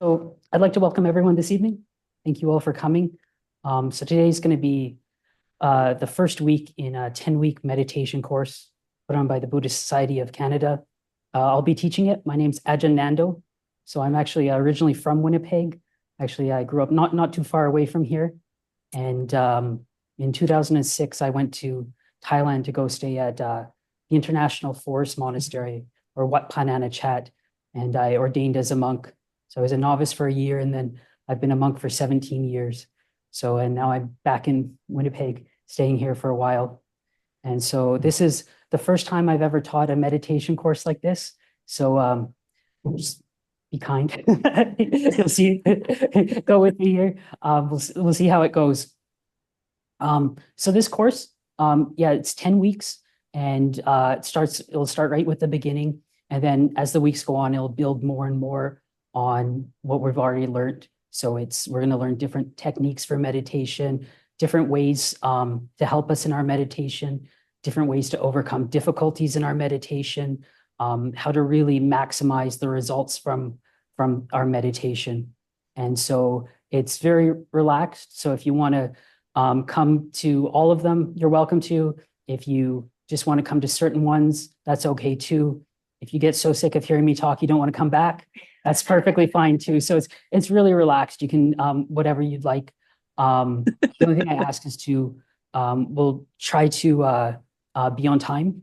So I'd like to welcome everyone this evening. Thank you all for coming. So today is going to be the first week in a 10-week meditation course put on by the Buddhist Society of Canada. I'll be teaching it. My name's Ajahn Nando. So I'm actually originally from Winnipeg. Actually, I grew up not too far away from here. And in 2006, I went to Thailand to go stay at the International Forest Monastery, or Wat Pah Nanachat, and I ordained as a monk. So I was a novice for a year, and then I've been a monk for 17 years. So, and now I'm back in Winnipeg, staying here for a while. And so this is the first time I've ever taught a meditation course like this. So just be kind. You'll see, go with me here. We'll see how it goes. So this course, yeah, it's 10 weeks, and it'll start right with the beginning. And then as the weeks go on, it'll build more and more on what we've already learned. So we're going to learn different techniques for meditation, different ways to help us in our meditation, different ways to overcome difficulties in our meditation, how to really maximize the results from our meditation. And so it's very relaxed. So if you want to come to all of them, you're welcome to. If you just want to come to certain ones, that's okay too. If you get so sick of hearing me talk, you don't want to come back, that's perfectly fine too. So it's really relaxed. You can whatever you'd like. The only thing I ask is to we'll try to be on time,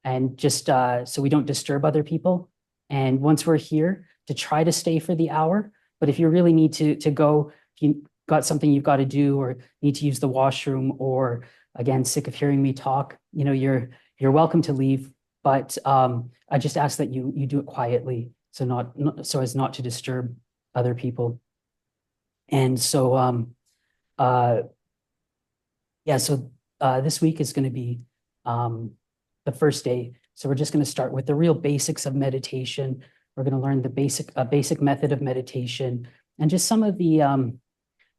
and just so we don't disturb other people. And once we're here, to try to stay for the hour. But if you really need to go, if you got something you've got to do, or need to use the washroom, or again sick of hearing me talk, you're welcome to leave. But I just ask that you do it quietly, so as not to disturb other people. And so yeah, so this week is going to be the first day. So we're just going to start with the real basics of meditation. We're going to learn the basic method of meditation, and just some of the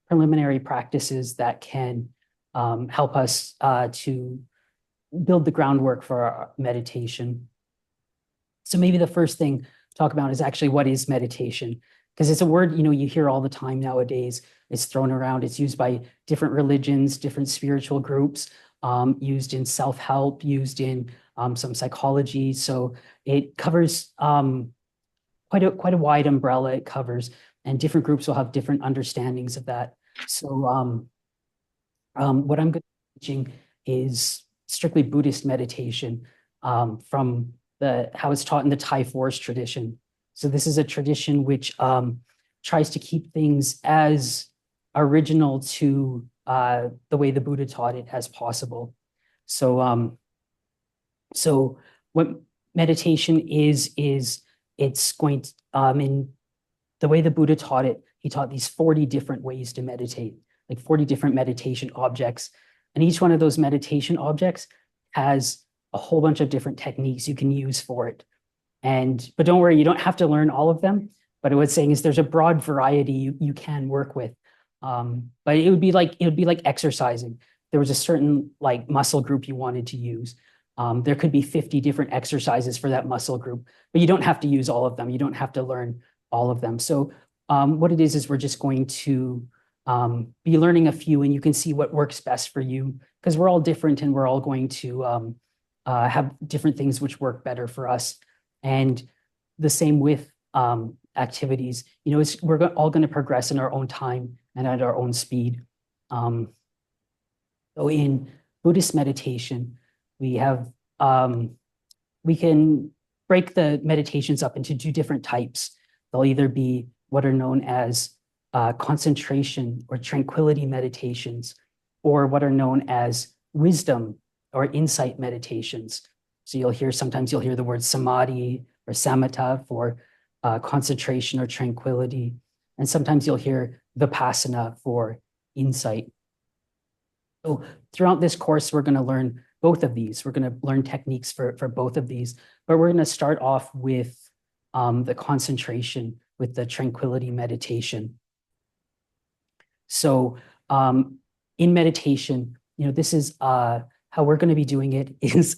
preliminary practices that can help us to build the groundwork for our meditation. So maybe the first thing to talk about is actually what is meditation, because it's a word you hear all the time nowadays. It's thrown around. It's used by different religions, different spiritual groups, used in self-help, used in some psychology. So it covers quite a wide umbrella. It covers, and different groups will have different understandings of that. So what I'm going to be teaching is strictly Buddhist meditation, from how it's taught in the Thai forest tradition. So this is a tradition which tries to keep things as original to the way the Buddha taught it as possible. So so what meditation is it's going to, in the way the Buddha taught it, he taught these 40 different ways to meditate, like 40 different meditation objects. And each one of those meditation objects has a whole bunch of different techniques you can use for it. But don't worry, you don't have to learn all of them. But what it's saying is there's a broad variety you can work with. But it would be like exercising. There was a certain like muscle group you wanted to use. There could be 50 different exercises for that muscle group, but you don't have to use all of them. You don't have to learn all of them. So what it is we're just going to be learning a few, and you can see what works best for you, because we're all different, and we're all going to have different things which work better for us. And the same with activities. We're all going to progress in our own time and at our own speed. So in Buddhist meditation, we can break the meditations up into two different types. They'll either be what are known as concentration or tranquility meditations, or what are known as wisdom or insight meditations. So sometimes you'll hear the word samadhi or samatha for concentration or tranquility. And sometimes you'll hear vipassana for insight. So throughout this course, we're going to learn both of these. We're going to learn techniques for both of these, but we're going to start off with the concentration, with the tranquility meditation. So in meditation, this is how we're going to be doing it is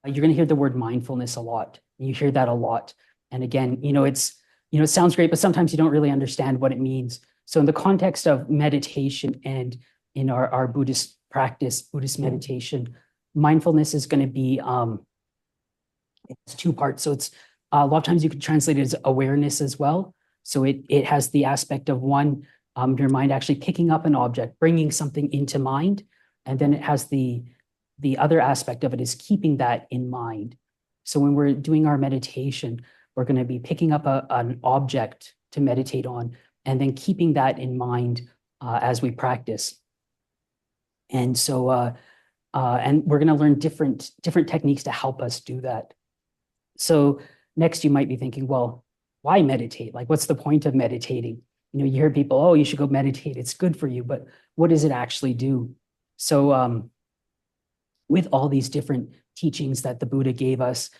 you're going to hear the word mindfulness a lot. You hear that a lot. And again, it sounds great, but sometimes you don't really understand what it means. So in the context of meditation and in our Buddhist practice, Buddhist meditation, mindfulness is going to be it's two parts. So it's a lot of times you can translate it as awareness as well. So it has the aspect of one, your mind actually picking up an object, bringing something into mind, and then it has the other aspect of it is keeping that in mind. So when we're doing our meditation, we're going to be picking up an object to meditate on, and then keeping that in mind as we practice. And so, and we're going to learn different techniques to help us do that. So next, you might be thinking, well, why meditate? Like, what's the point of meditating? You hear people, oh, you should go meditate. It's good for you, but what does it actually do? So, with all these different teachings that the Buddha gave us,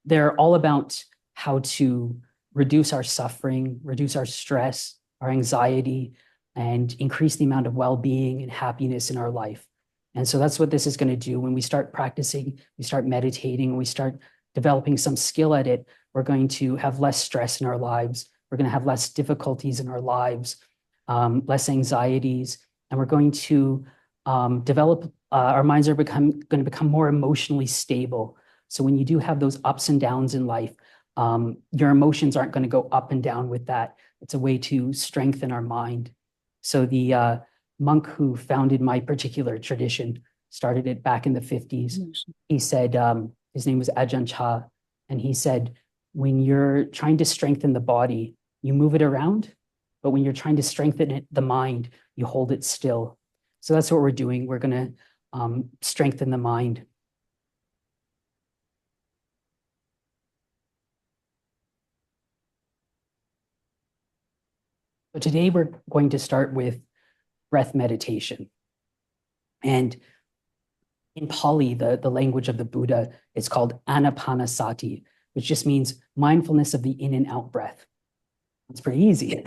they're all about how to reduce our suffering, reduce our stress, our anxiety, and increase the amount of well-being and happiness in our life. And so that's what this is going to do. When we start practicing, we start meditating, we start developing some skill at it, we're going to have less stress in our lives. We're going to have less difficulties in our lives, less anxieties, and we're going to develop, our minds are going to become more emotionally stable. So when you do have those ups and downs in life, your emotions aren't going to go up and down with that. It's a way to strengthen our mind. So the monk who founded my particular tradition, started it back in the 50s. He said, his name was Ajahn, and he said, when you're trying to strengthen the body, you move it around, but when you're trying to strengthen the mind, you hold it still. So that's what we're doing. We're going to strengthen the mind. So today we're going to start with breath meditation. And in Pali, the language of the Buddha, it's called anapanasati, which just means mindfulness of the in and out breath. It's pretty easy,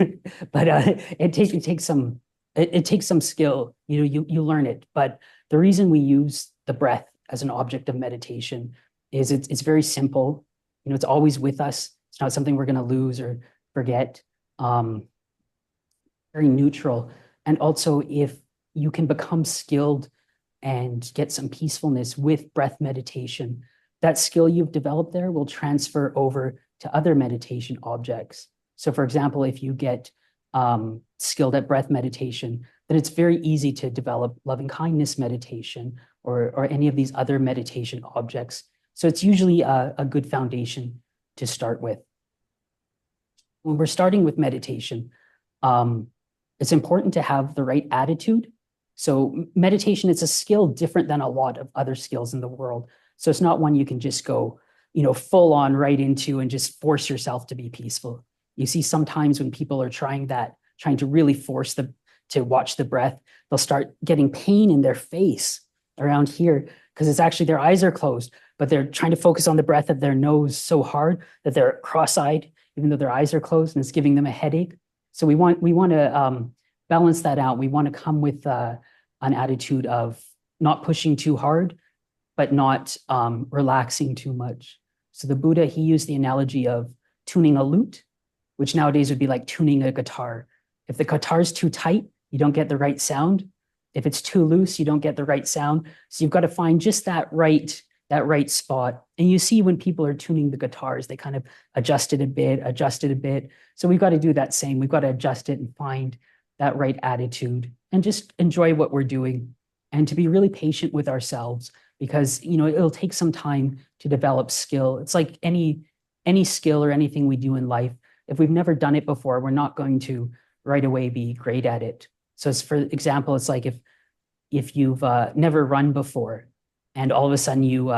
but it takes some skill. You learn it. But the reason we use the breath as an object of meditation is it's very simple. It's always with us. It's not something we're going to lose or forget. Very neutral. And also, if you can become skilled and get some peacefulness with breath meditation, that skill you've developed there will transfer over to other meditation objects. So for example, if you get skilled at breath meditation, then it's very easy to develop loving kindness meditation or any of these other meditation objects. So it's usually a good foundation to start with. When we're starting with meditation, it's important to have the right attitude. So meditation, it's a skill different than a lot of other skills in the world. So it's not one you can just go, full on right into and just force yourself to be peaceful. You see sometimes when people are trying to really force to watch the breath, they'll start getting pain in their face around here because it's actually their eyes are closed, but they're trying to focus on the breath of their nose so hard that they're cross-eyed, even though their eyes are closed, and it's giving them a headache. So we want to balance that out. We want to come with an attitude of not pushing too hard, but not relaxing too much. So the Buddha, he used the analogy of tuning a lute, which nowadays would be like tuning a guitar. If the guitar is too tight, you don't get the right sound. If it's too loose, you don't get the right sound. So you've got to find just that right spot. And you see when people are tuning the guitars, they kind of adjust it a bit. So we've got to do that same. We've got to adjust it and find that right attitude and just enjoy what we're doing and to be really patient with ourselves because, it'll take some time to develop skill. It's like any skill or anything we do in life. If we've never done it before, we're not going to right away be great at it. So for example, it's like if you've never run before and all of a sudden you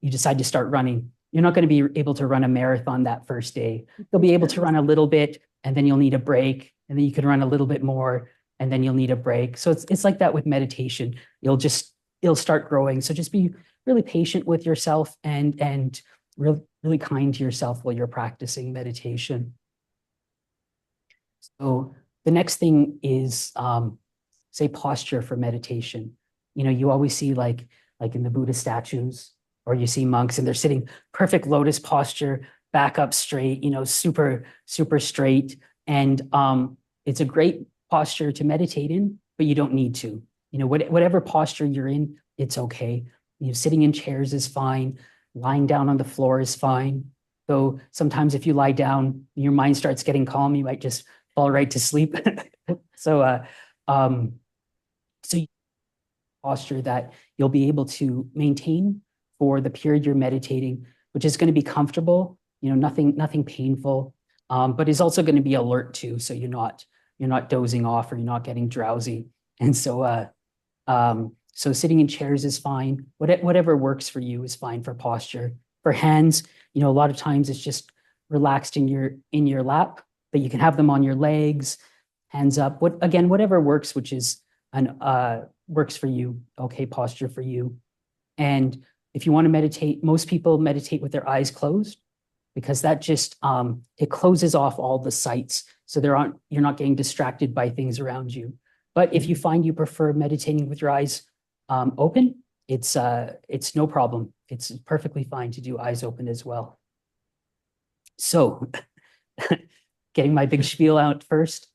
decide to start running, you're not going to be able to run a marathon that first day. You'll be able to run a little bit and then you'll need a break and then you can run a little bit more and then you'll need a break. So it's like that with meditation. It'll start growing. So just be really patient with yourself and really kind to yourself while you're practicing meditation. So the next thing is, say, posture for meditation. You always see like in the Buddha statues, or you see monks and they're sitting perfect lotus posture, back up straight, super, super straight. And it's a great posture to meditate in, but you don't need to. Whatever posture you're in, it's okay. Sitting in chairs is fine. Lying down on the floor is fine. Though sometimes if you lie down, your mind starts getting calm, you might just fall right to sleep. So, um, so posture that you'll be able to maintain for the period you're meditating, which is going to be comfortable, nothing painful, but is also going to be alert too. So you're not dozing off or you're not getting drowsy. And so sitting in chairs is fine. Whatever works for you is fine for posture. For hands, a lot of times it's just relaxed in your lap, but you can have them on your legs, hands up. Whatever works, which is an works for you, okay posture for you. And if you want to meditate, most people meditate with their eyes closed because that just it closes off all the sights, so you're not getting distracted by things around you. But if you find you prefer meditating with your eyes open, it's no problem. It's perfectly fine to do eyes open as well. So, getting my big spiel out first.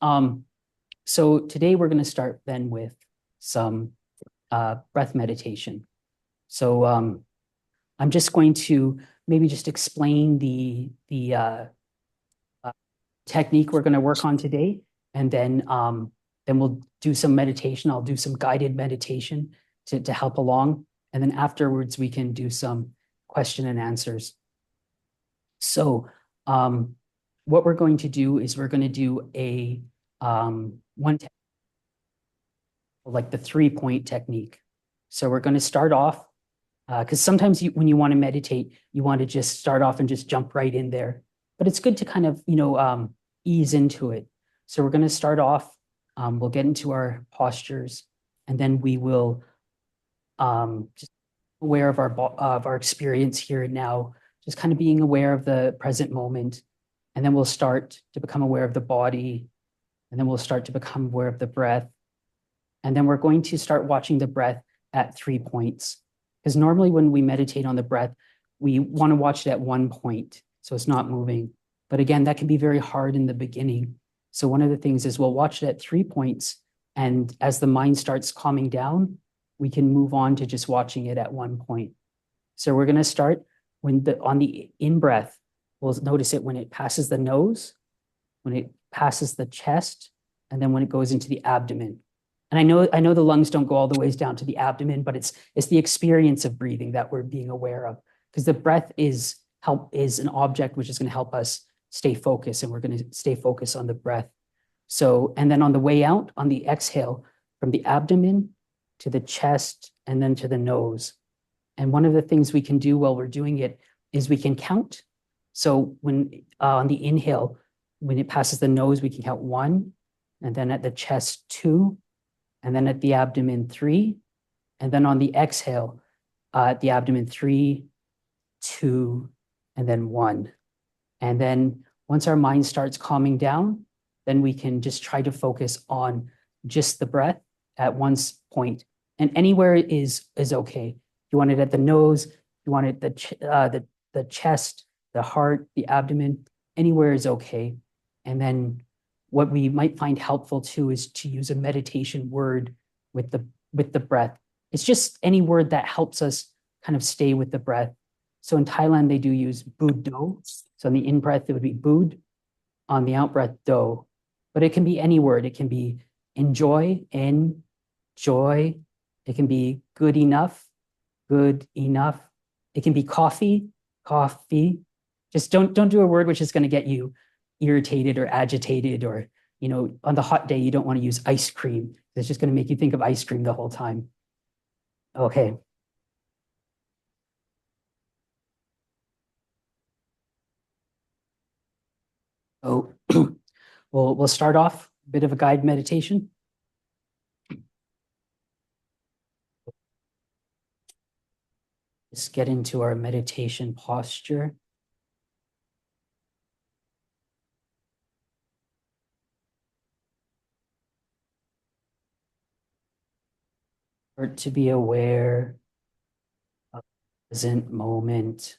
So today we're going to start then with some breath meditation. So I'm just going to maybe just explain the technique we're going to work on today, and then we'll do some meditation. I'll do some guided meditation to help along, and then afterwards we can do some question and answers. So what we're going to do is we're going to do a one like the 3-point technique. So we're going to start off because sometimes when you want to meditate, you want to just start off and just jump right in there. But it's good to kind of, ease into it. So we're going to start off, we'll get into our postures, and then we will just aware of our experience here and now, just kind of being aware of the present moment. And then we'll start to become aware of the body, and then we'll start to become aware of the breath. And then we're going to start watching the breath at 3 points. Because normally when we meditate on the breath, we want to watch it at 1 point, so it's not moving. But again, that can be very hard in the beginning. So one of the things is we'll watch it at 3 points, and as the mind starts calming down, we can move on to just watching it at 1 point. So we're going to start on the in-breath. We'll notice it when it passes the nose, when it passes the chest, and then when it goes into the abdomen. And I know the lungs don't go all the ways down to the abdomen, but it's the experience of breathing that we're being aware of, because the breath is an object which is going to help us stay focused, and we're going to stay focused on the breath. So, and then on the way out, on the exhale, from the abdomen to the chest and then to the nose. And one of the things we can do while we're doing it is we can count. So when on the inhale, when it passes the nose, we can count 1, and then at the chest 2, and then at the abdomen 3, and then on the exhale, at the abdomen 3, 2, and then 1. And then once our mind starts calming down, then we can just try to focus on just the breath at 1 point. And anywhere is okay. You want it at the nose, you want it the chest, the heart, the abdomen, anywhere is okay. And then what we might find helpful too is to use a meditation word with the breath. It's just any word that helps us kind of stay with the breath. So in Thailand, they do use bud do. So on the in breath, it would be bud. On the out breath, do. But it can be any word. It can be enjoy, joy. It can be good enough, good enough. It can be coffee, coffee. Just don't do a word which is going to get you irritated or agitated, or on the hot day you don't want to use ice cream. It's just going to make you think of ice cream the whole time. Okay. So we'll start off a bit of a guide meditation. Just get into our meditation posture. Start to be aware of present moment.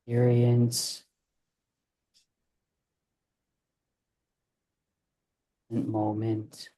Experience present moment.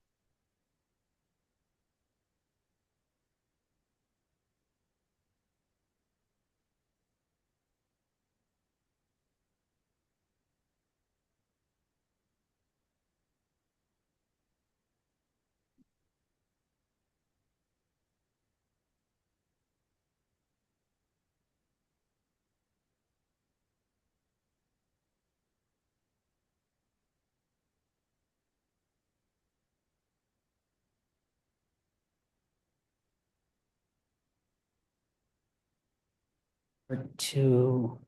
Or two,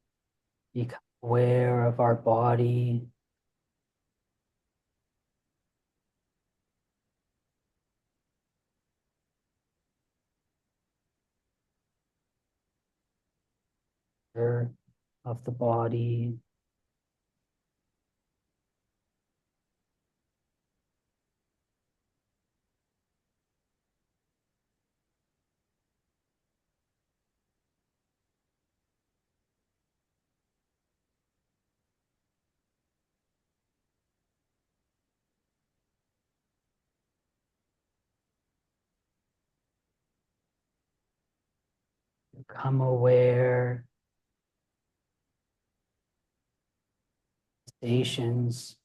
become aware of our body. Of the body. Become aware of sensations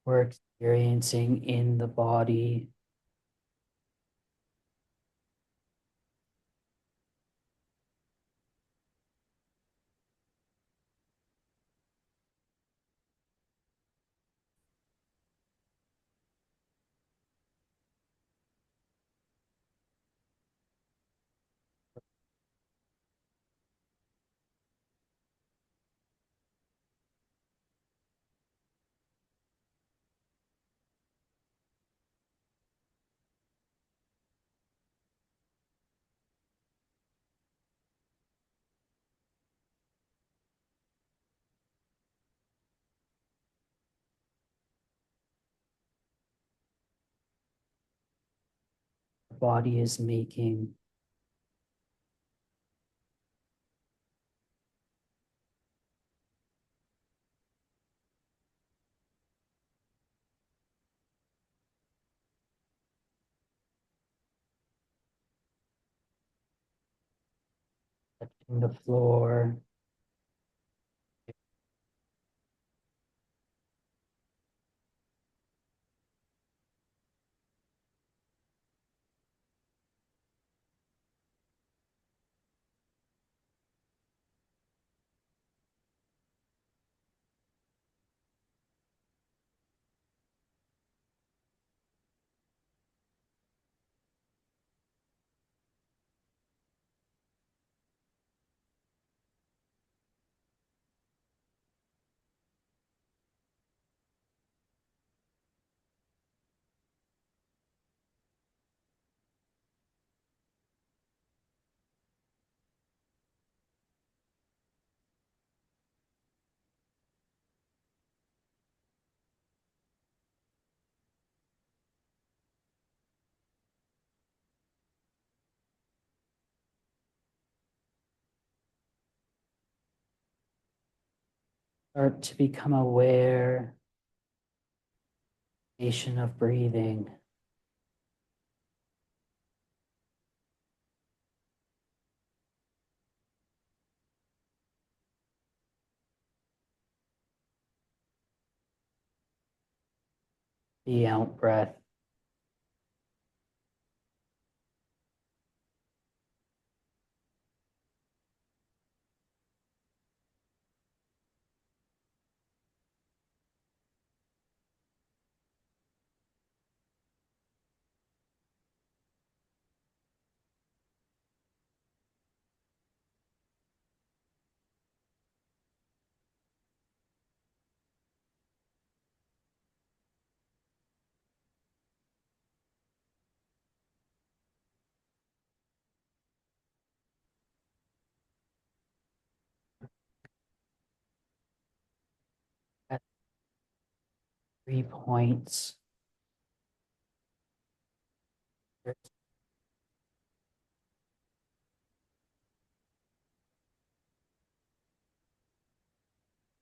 we're experiencing in the body. The body is making. Touching the floor. Start to become aware of breathing. The out breath. 3 points.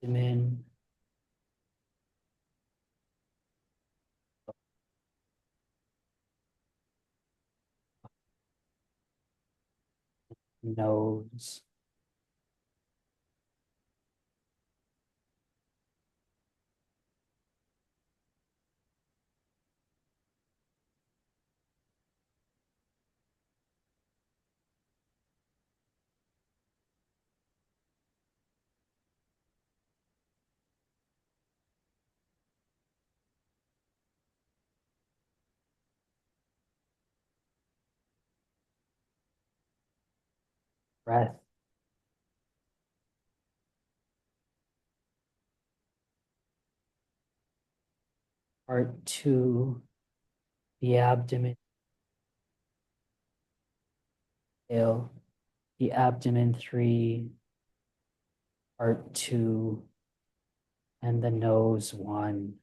Abdomen, nose, breath. Part two, the abdomen, tail, the abdomen, three, part two, and the nose, one.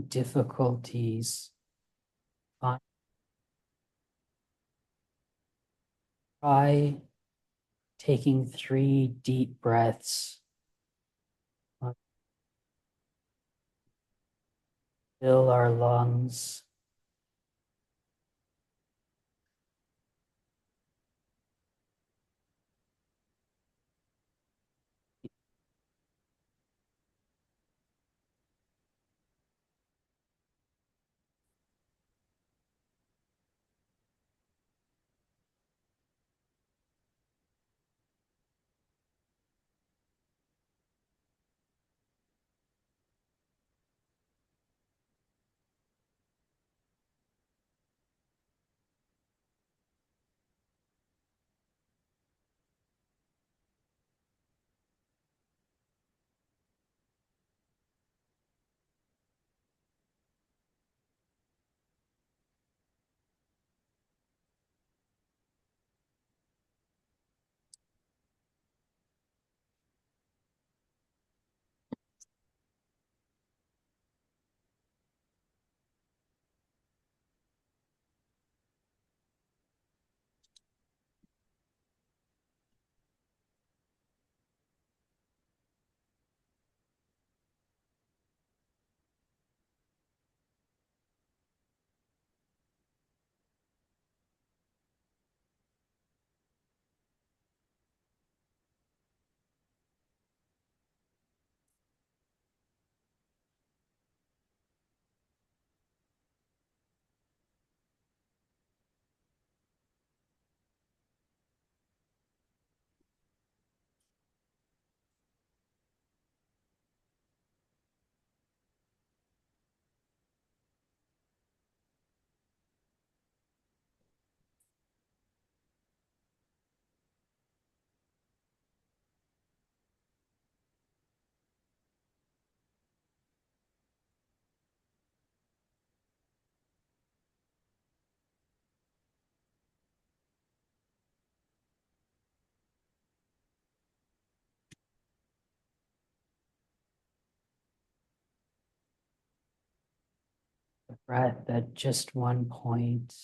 Difficulties. Fine. Try taking 3 deep breaths. Fill our lungs. breath at just one point.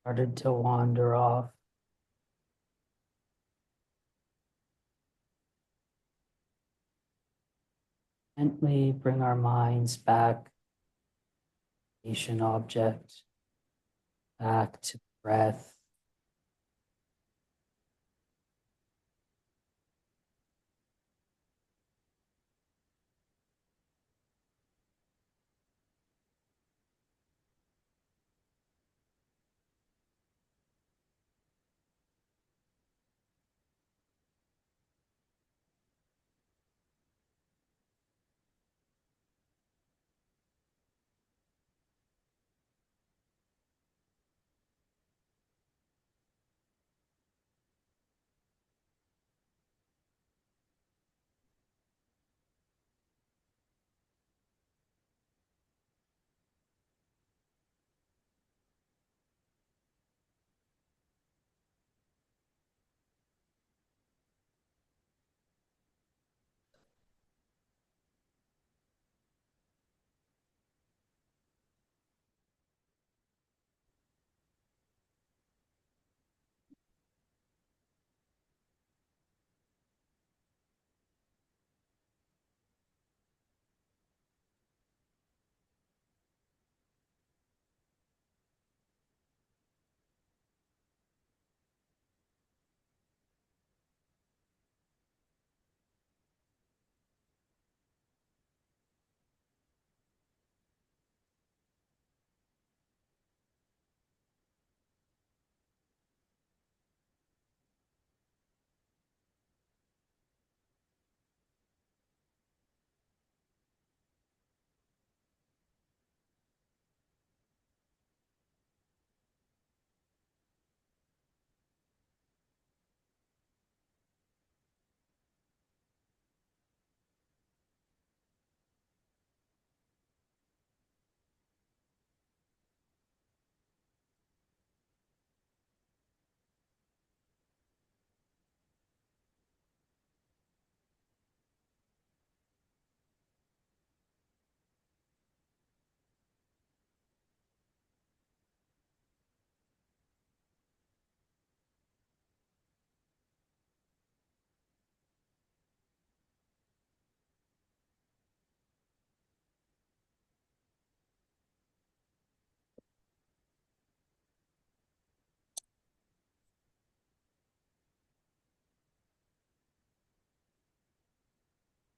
Started to wander off. Gently bring our minds back, patient object, back to breath.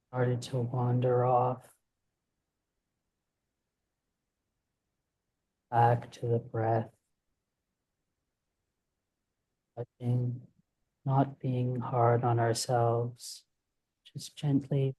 started to wander off back to the breath, touching, not being hard on ourselves, just gently.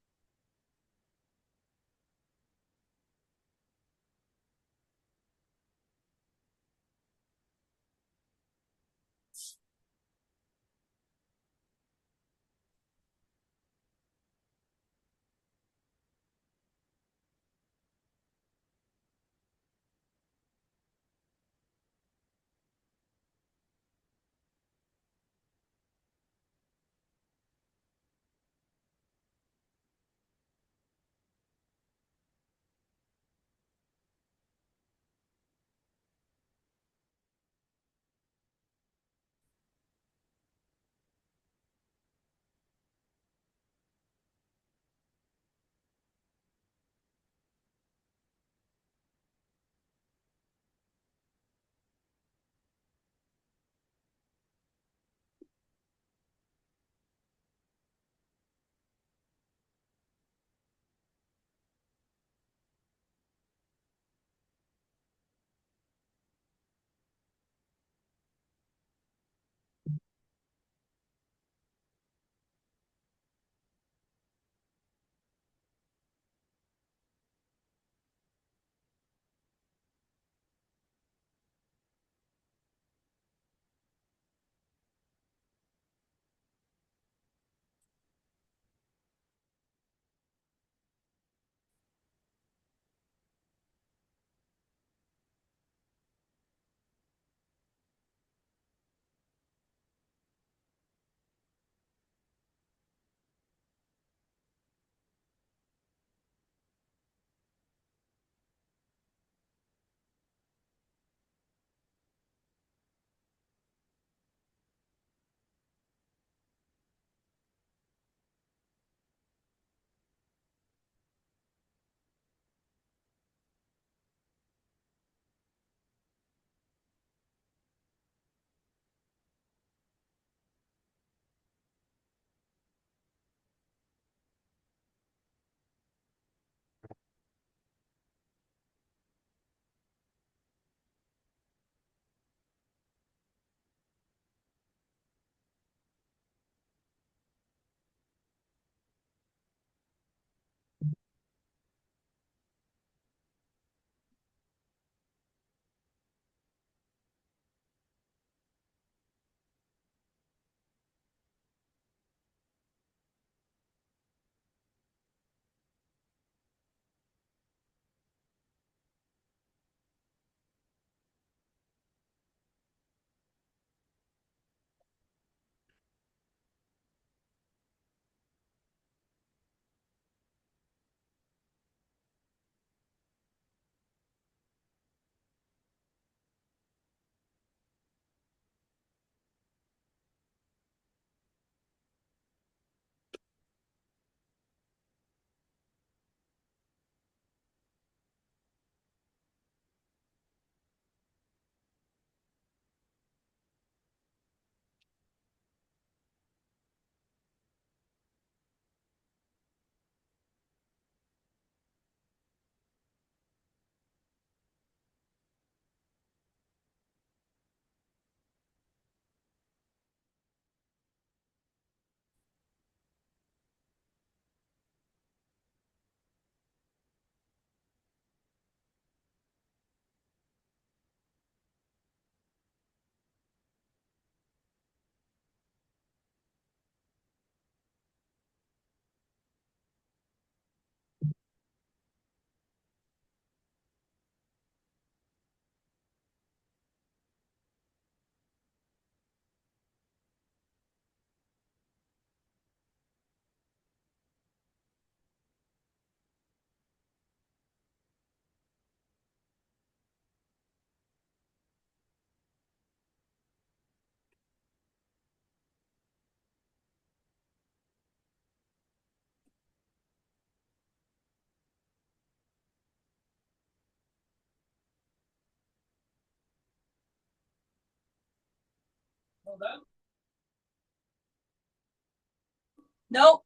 Nope.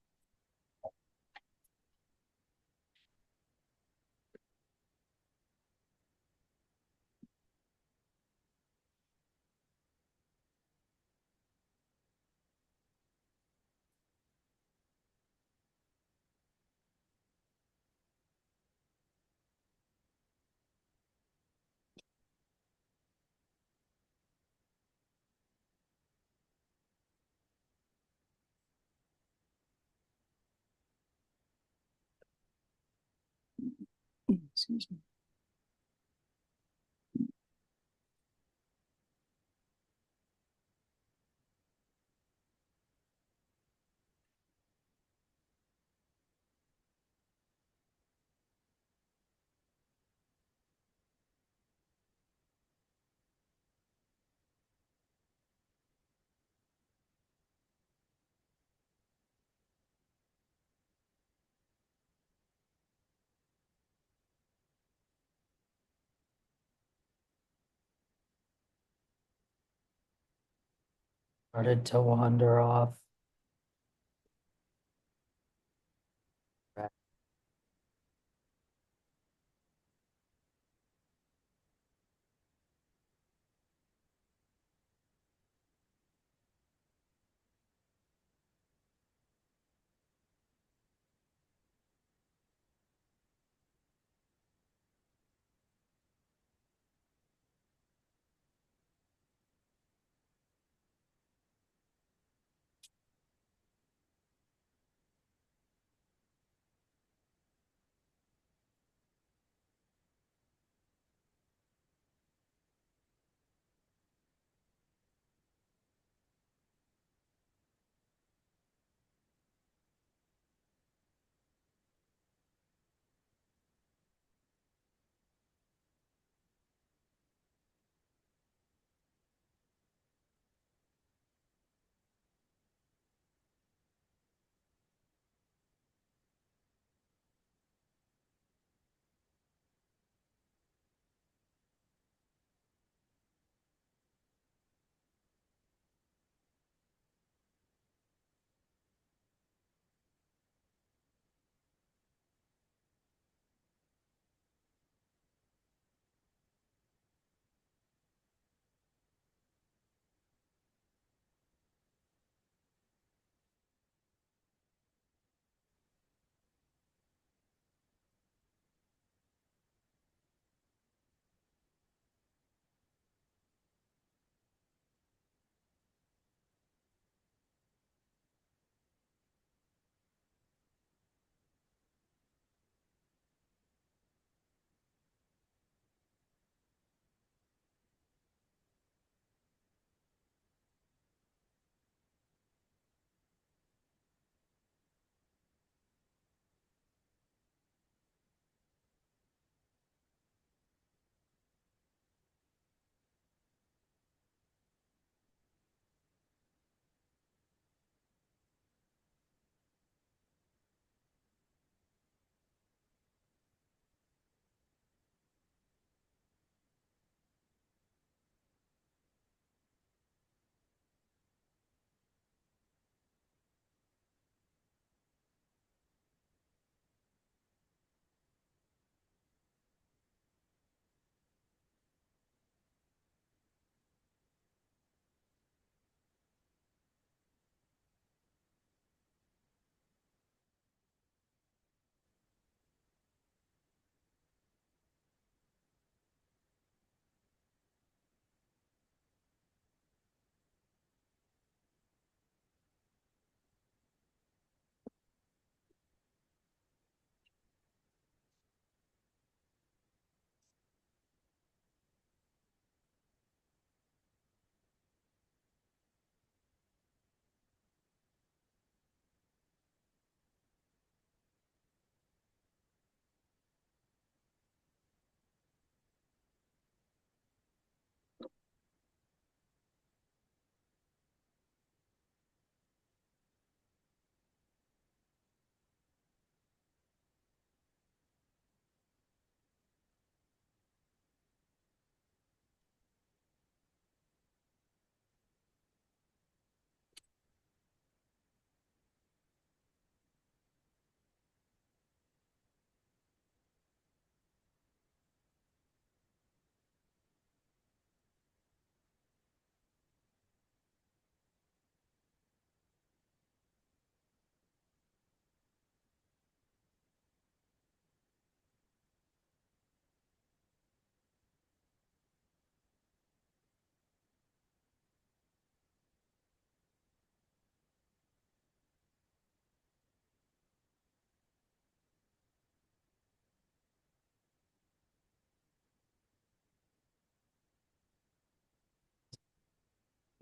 Excuse me. Started to wander off.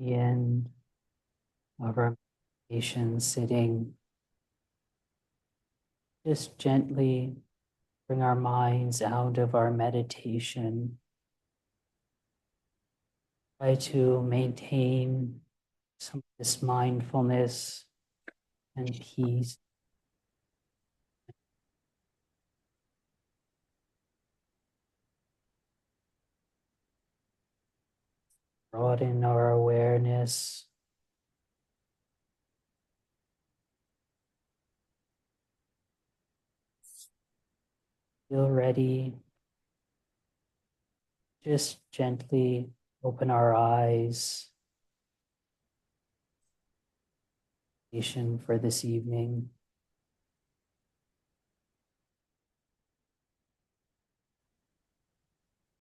the end of our meditation, sitting, just gently bring our minds out of our meditation. Try to maintain some of this mindfulness and peace. Broaden our awareness. Feel ready. Just gently open our eyes for this evening.